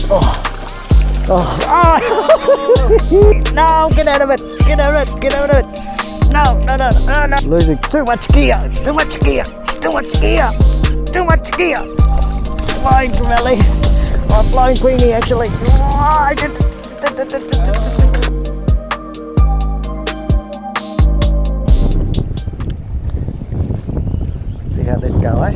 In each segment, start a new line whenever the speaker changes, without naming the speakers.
Oh. Oh. Oh. No, get out of it. Get out of it. Get out of it. No, no, no, no, no. Losing too much gear. Too much gear. Too much gear. Too much gear. Flying Corelli. Oh, flying Queenie actually. Oh, see how this go, eh?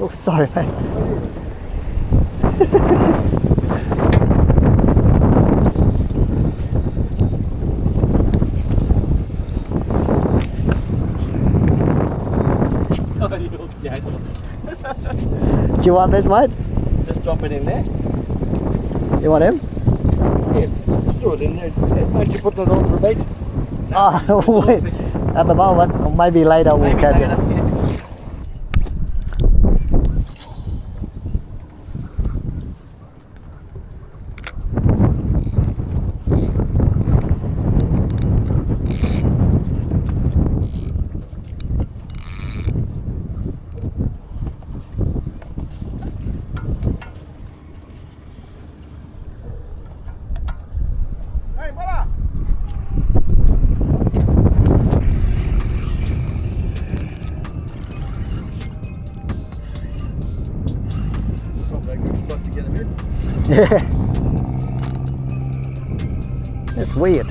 Oh, sorry, mate. Do you want this, mate?
Just drop it in there.
You want him?
Yes, just throw it in there. Won't you put that on for bait?
Oh, wait. At the moment, or maybe later we'll
Maybe
catch
later,
it.
yeah. Hey, voila! Probably a good spot to get him in.
Yeah. It's weird.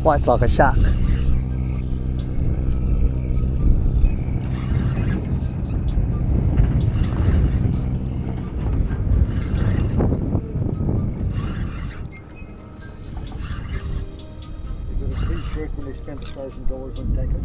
Fights like a shark.
You got a t-shirt when they spent $1,000 on tackle.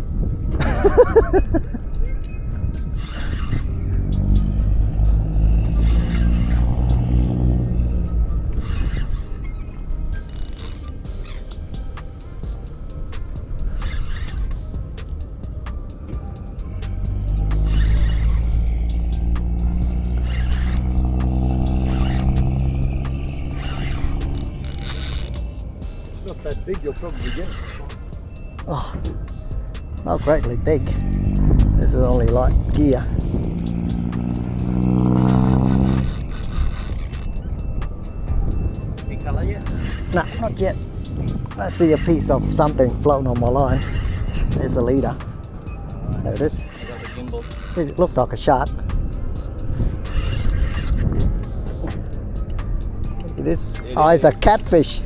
Not that big, you'll probably get it.
Oh, it's not greatly big. This is only like gear.
See colour yet?
Nah, not yet. I see a piece of something floating on my line. There's a leader. There it is.
Got the gimbal.
It looks like a shark. It is. Oh, it's a catfish.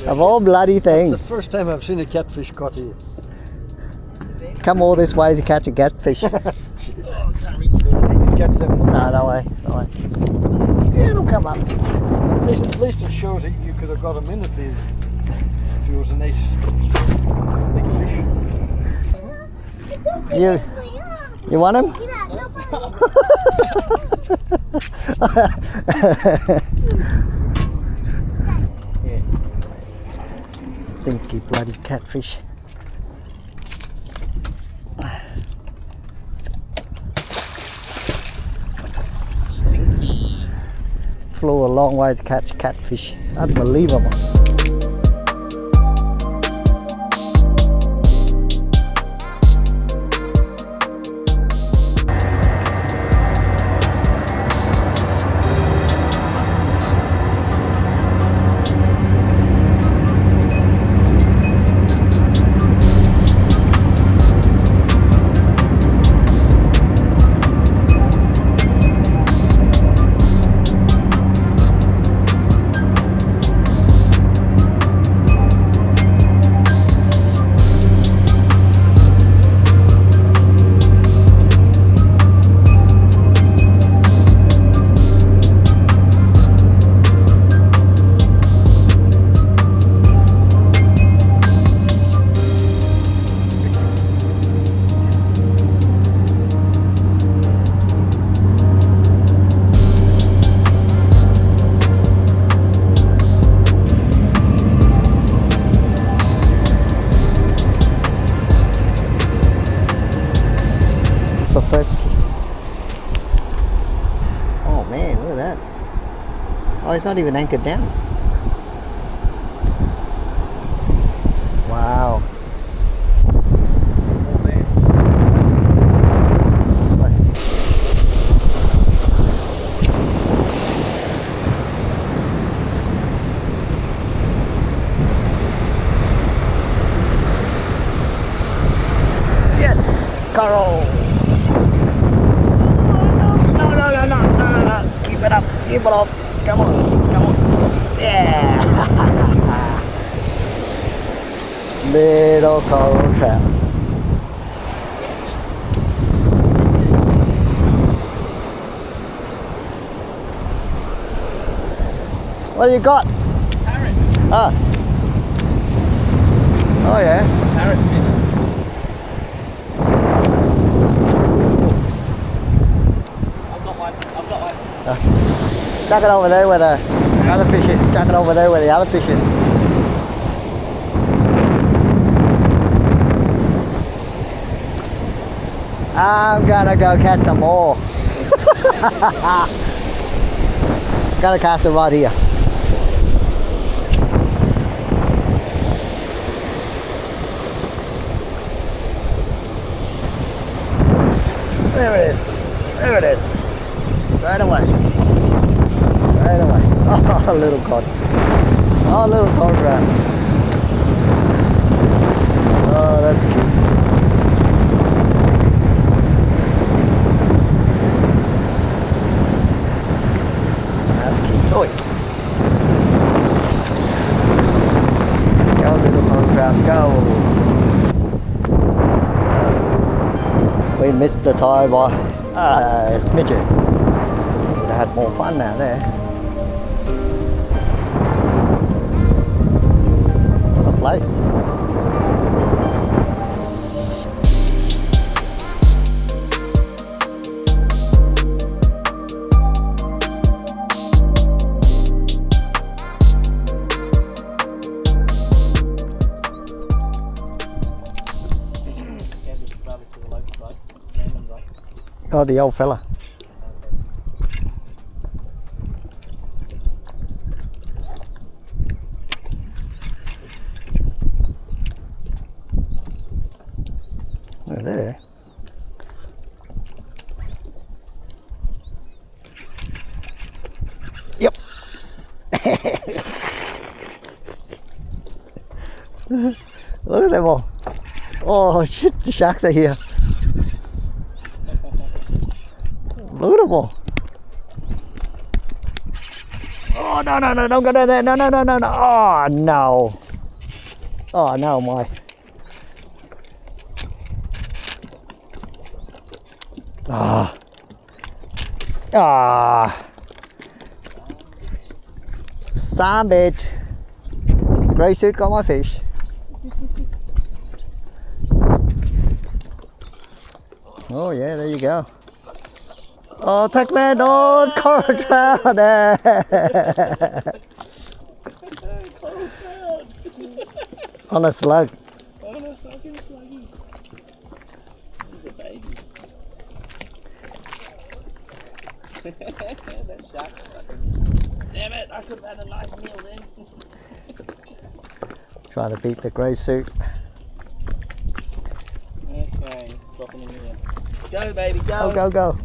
Of all bloody things.
It's the first time I've seen a catfish caught here.
Come all this way to catch a catfish.
Oh, can't reach there. You can catch them.
No, no way. No way. Yeah, it'll come up.
At least it shows that you could have got him in if he was a nice big fish.
You want him? Stinky bloody catfish. Flew a long way to catch catfish. Unbelievable. it's not even anchored down. Wow. Yes, Carl. No. Keep it up. Keep it off. Come on. Yeah. Little coral trap. What do you got?
Parrot.
Ah. Oh yeah.
Parrot fin. I've got one.
Chuck it over there where the other fish is. Chuck it over there where the other fish is. I'm gonna go catch some more. Gonna cast it right here. There it is. Right away. Oh, little cod. Oh, little cod rat. Oh, that's cute. Oi. Go, little cod rat, go. We missed the tie by a smidgen. Would have had more fun now there. What a place. Oh, the old fella. They're there. Yep. Look at them all. Oh shit, the sharks are here. Look at them all. Oh no, don't go down there. No. Oh no. Oh no, my. Sandwich. Grey suit got my fish. Oh yeah, there you go. Oh, Techland, oh, coral trout. On a slug.
On a fucking sluggy. He's a baby. That shark's fucking... Damn it, I could have had a nice meal then.
Trying to beat the grey suit.
Okay, dropping him in. Go baby, go.
Go.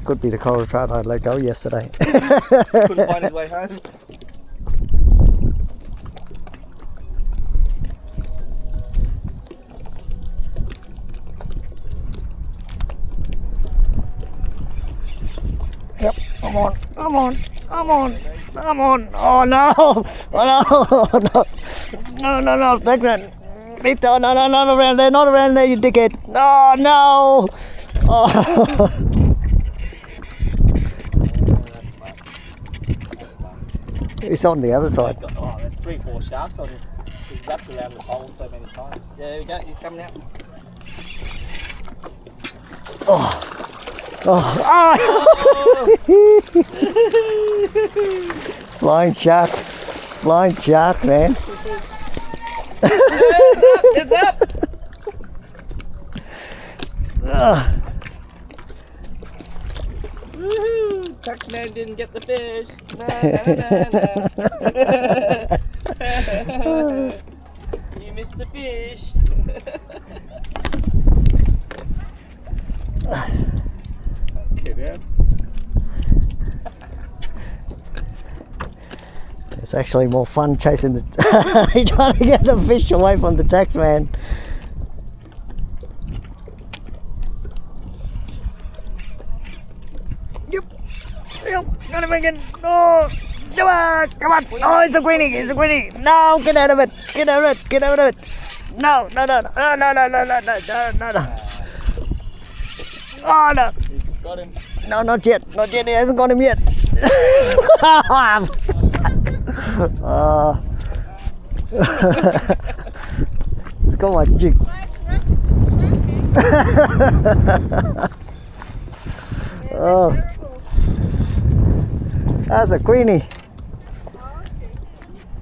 Could be the coral trout I let go yesterday.
Couldn't find his way home.
Yep, come on. Oh no. No, take that. Victor, no, not around there, you dickhead. No. Oh. It's on the other side.
Oh, there's 3-4 sharks on him. He's wrapped around the pole so many times. Yeah, there we go, he's coming out.
Flying shark, man.
It's up. Woohoo! Truckman didn't get the fish.
You missed the fish. Okay, man.
It's actually more fun chasing the trying to get the fish away from the tax man. Yep, gotta make it. Oh, come on, come on. Oh, it's a greenie, it's a greenie. No, get out of it, get out of it, get out of it. No, no, no, no, no, no, no, no, no, no, no. Oh no.
Got him.
No, not yet, not yet. He hasn't got him yet. It's got my jig. Oh, that's a queenie.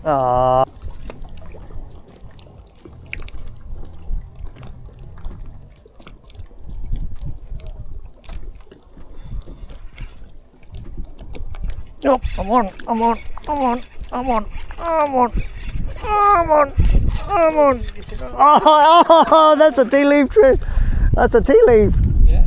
Oh. Nope, I'm on. Oh, that's a tea leaf tree. That's a tea leaf.
Yeah.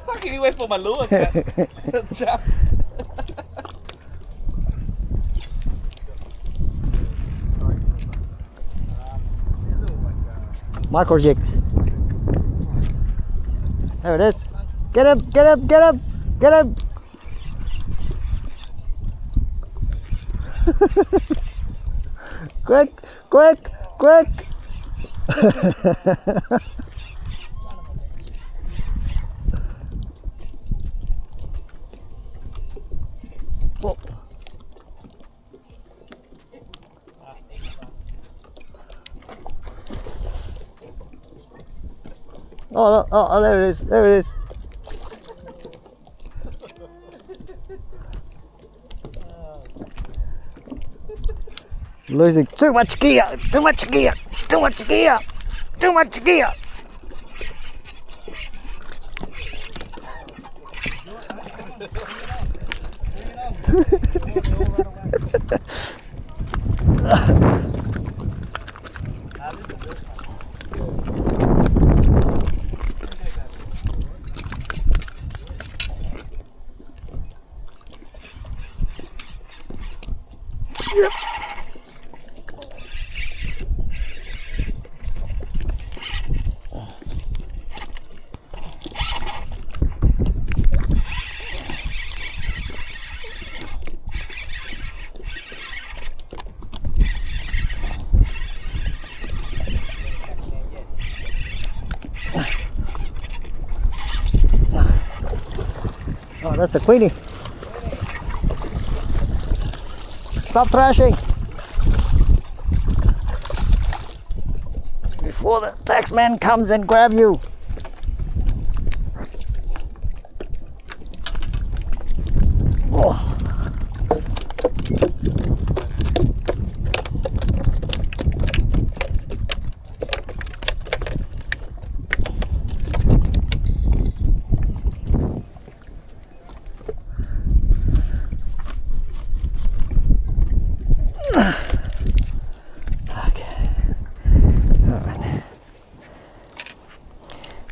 Fucking you wait for my lure. That's sharp.
Micro jigs. There it is. Get him, get him, get him, get him. Quick, quick, quick. Whoa. Oh, no, oh, there it is, there it is. Losing too much gear, too much gear, too much gear, too much gear. Oh, that's a queenie. Stop thrashing before the tax man comes and grab you. Oh.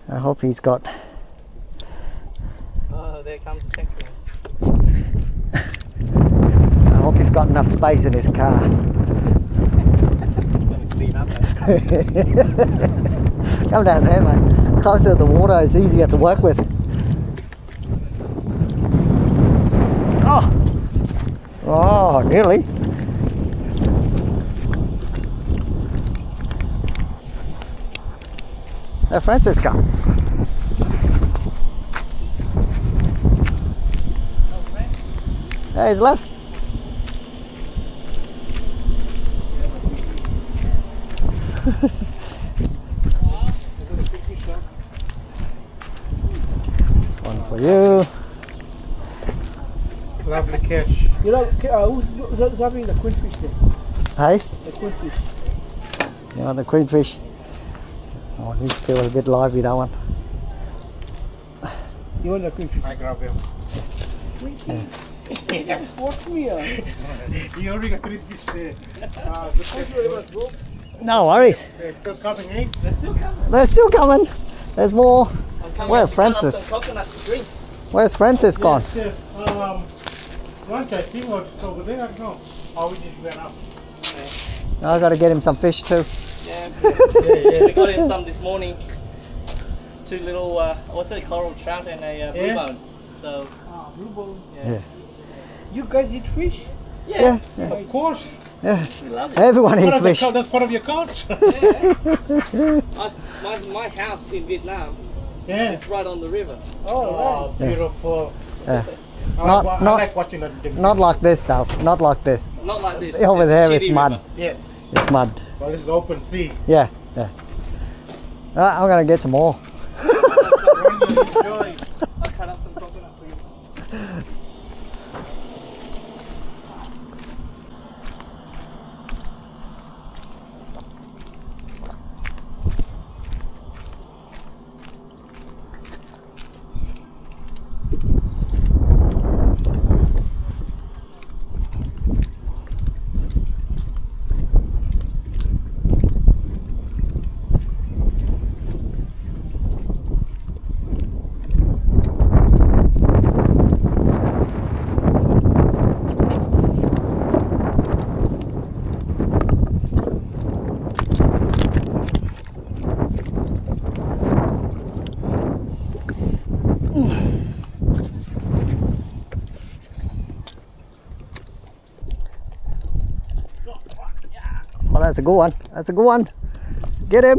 I hope he's got.
Oh, there comes the taxi.
I hope he's got enough space in his car.
Gonna clean up, eh?
Come down there, mate. It's closer to the water. It's easier to work with. Oh, oh, nearly. Hey, Francisco. Hey, he's left. One for you.
Lovely catch.
You know, who's having the queenfish there?
Hey,
The queenfish.
you want the queenfish? Oh, he's still a bit lively, that one.
You want a quick?
I grab him.
Yes. Watch me.
You already got 3 fish there.
No worries.
They're still coming, eh?
They're still coming.
They're still coming. There's more.
I'm coming
Where
out to cut up
Francis?
some coconuts to drink.
Where's Francis gone?
Yes, lunch I think was over there. No. Oh, we just went up.
I gotta get him some fish too.
Yeah.
Yeah,
We got him some this morning. 2 little, what's it, coral trout and a blue
Yeah.
bone. So,
Ah, blue bone.
yeah.
You guys eat fish?
Yeah.
Yeah.
Of course.
Yeah.
We love it.
Everyone eats fish.
That's part of your culture.
My house in Vietnam
Yeah.
is right on the river.
Oh, beautiful.
Yeah.
I
Not-
like watching the
Not like this though. Not like this.
Not like this.
Over
It's
there
a
is
shitty
mud.
river.
Yes.
It's mud.
Well, this is open sea.
Yeah. Yeah. Right, I'm gonna get some more.
Enjoy.
I'll cut up some coconut for you.
Oh, that's a good one. That's a good one. Get him.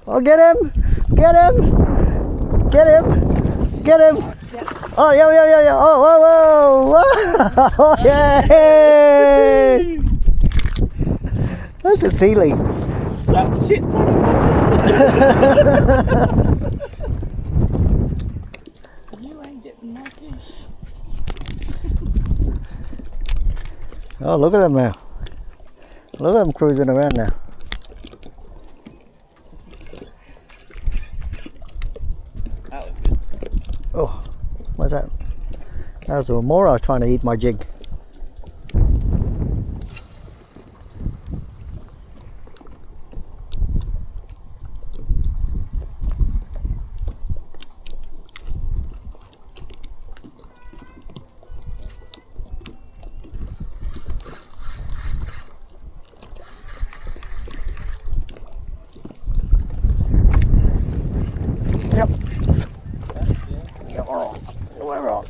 Oh, get him. Get him. Get him. Get him. Oh, yeah, yeah, yeah, yeah. Oh, whoa, whoa. Oh, yay. That's a sealy.
Such shit. You ain't getting my fish.
Oh, look at them now. Look at them cruising around now.
That was good.
Oh, what's that? That was a remora trying to eat my jig. Yep. Yeah, we're on. We're on.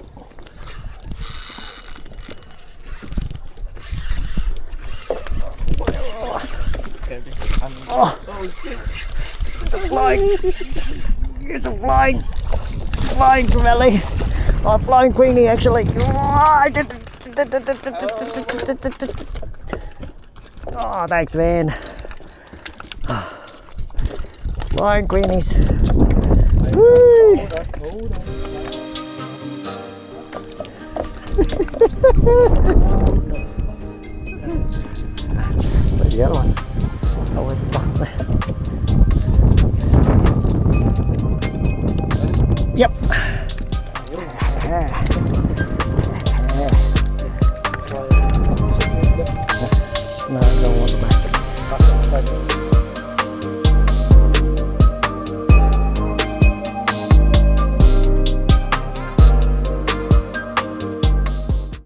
Oh, it's a flying. It's a flying trevally. Oh, flying queenie actually. Oh, thanks, man. Flying queenies. Woo. Where's the other one? Oh, where's the one there? Yep. No, no.